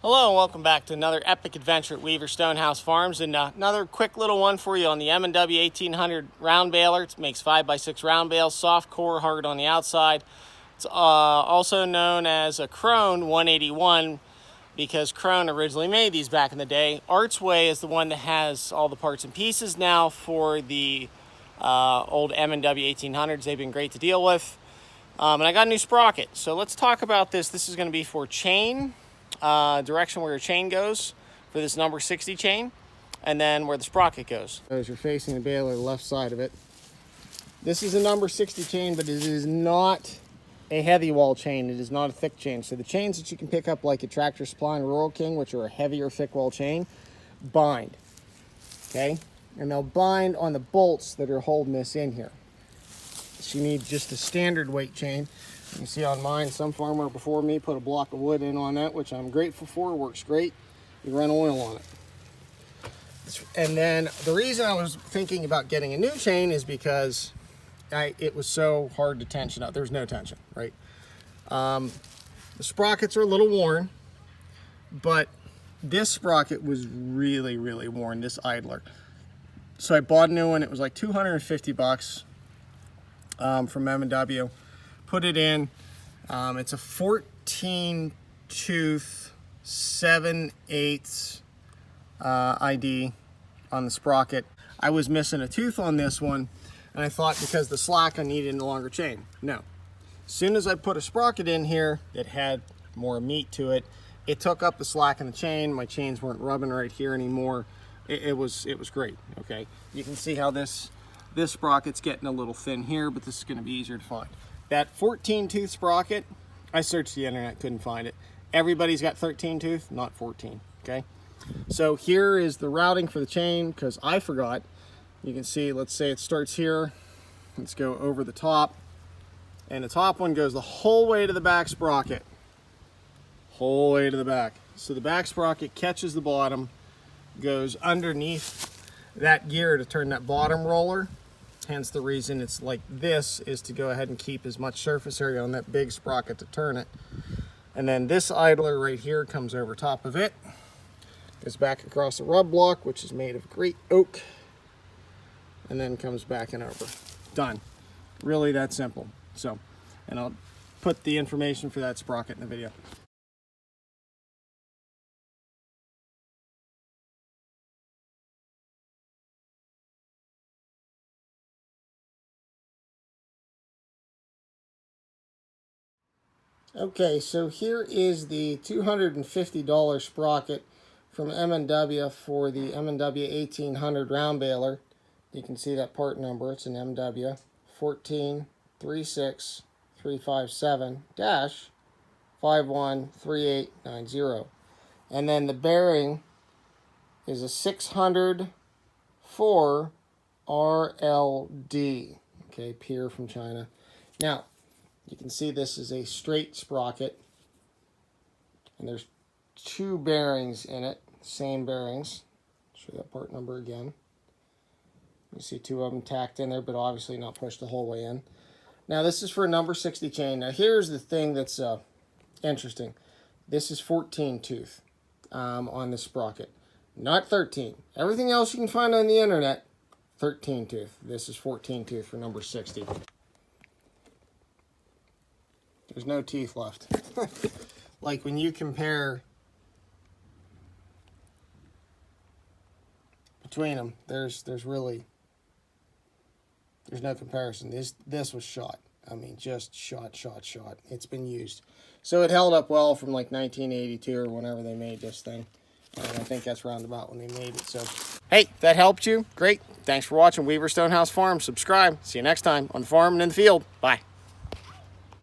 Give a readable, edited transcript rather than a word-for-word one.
Hello and welcome back to another epic adventure at Weaver Stonehouse Farms, and another quick little one for you on the M&W 1800 round baler. It makes 5x6 round bales, soft core, hard on the outside. It's also known as a Krone 181 because Krone originally made these back in the day. Archway is the one that has all the parts and pieces now for the old M&W 1800s. They've been great to deal with. And I got a new sprocket. So let's talk about this. This is going to be for chain. Direction where your chain goes for this number 60 chain, and then where the sprocket goes. As you're facing the baler, the left side of it. This is a number 60 chain, but it is not a heavy wall chain. It is not a thick chain. So the chains that you can pick up like a Tractor Supply and Rural King, which are a heavier thick wall chain, bind. Okay? And they'll bind on the bolts that are holding this in here. So you need just a standard weight chain. You can see on mine, some farmer before me put a block of wood in on that, which I'm grateful for. Works great. You run oil on it. And then the reason I was thinking about getting a new chain is because it was so hard to tension up. There's no tension, right? The sprockets are a little worn, but this sprocket was really, really worn, this idler. So I bought a new one. It was like 250 bucks from M&W. Put it in. It's a 14 tooth 7/8 ID on the sprocket. I was missing a tooth on this one, and I thought because the slack I needed a longer chain. No. As soon as I put a sprocket in here that had more meat to it, it took up the slack in the chain. My chains weren't rubbing right here anymore. It was great. Okay. You can see how this sprocket's getting a little thin here, but this is going to be easier to find. That 14 tooth sprocket, I searched the internet, couldn't find it. Everybody's got 13 tooth, not 14, okay? So here is the routing for the chain, because I forgot. You can see, let's say it starts here. Let's go over the top. And the top one goes the whole way to the back sprocket. Whole way to the back. So the back sprocket catches the bottom, goes underneath that gear to turn that bottom roller. Hence the reason it's like this is to go ahead and keep as much surface area on that big sprocket to turn it. And then this idler right here comes over top of it, goes back across the rub block, which is made of great oak, and then comes back and over. Done. Really that simple. So, and I'll put the information for that sprocket in the video. Okay, so here is the $250 sprocket from M&W for the M&W 1800 round baler. You can see that part number. It's an M&W 1436357-513890. And then the bearing is a 604 RLD. Okay, Pier from China. Now, you can see this is a straight sprocket, and there's two bearings in it, same bearings. Show that part number again. You see two of them tacked in there, but obviously not pushed the whole way in. Now this is for a number 60 chain. Now here's the thing that's interesting. This is 14 tooth on the sprocket, not 13. Everything else you can find on the internet, 13 tooth. This is 14 tooth for number 60. There's no teeth left. Like when you compare between them, there's no comparison. This was shot. I mean, just shot. It's been used. So it held up well from like 1982 or whenever they made this thing. And I think that's round about when they made it. So, hey, if that helped you, great. Thanks for watching Weaver Stonehouse Farms. Subscribe. See you next time on the farm and in the field. Bye.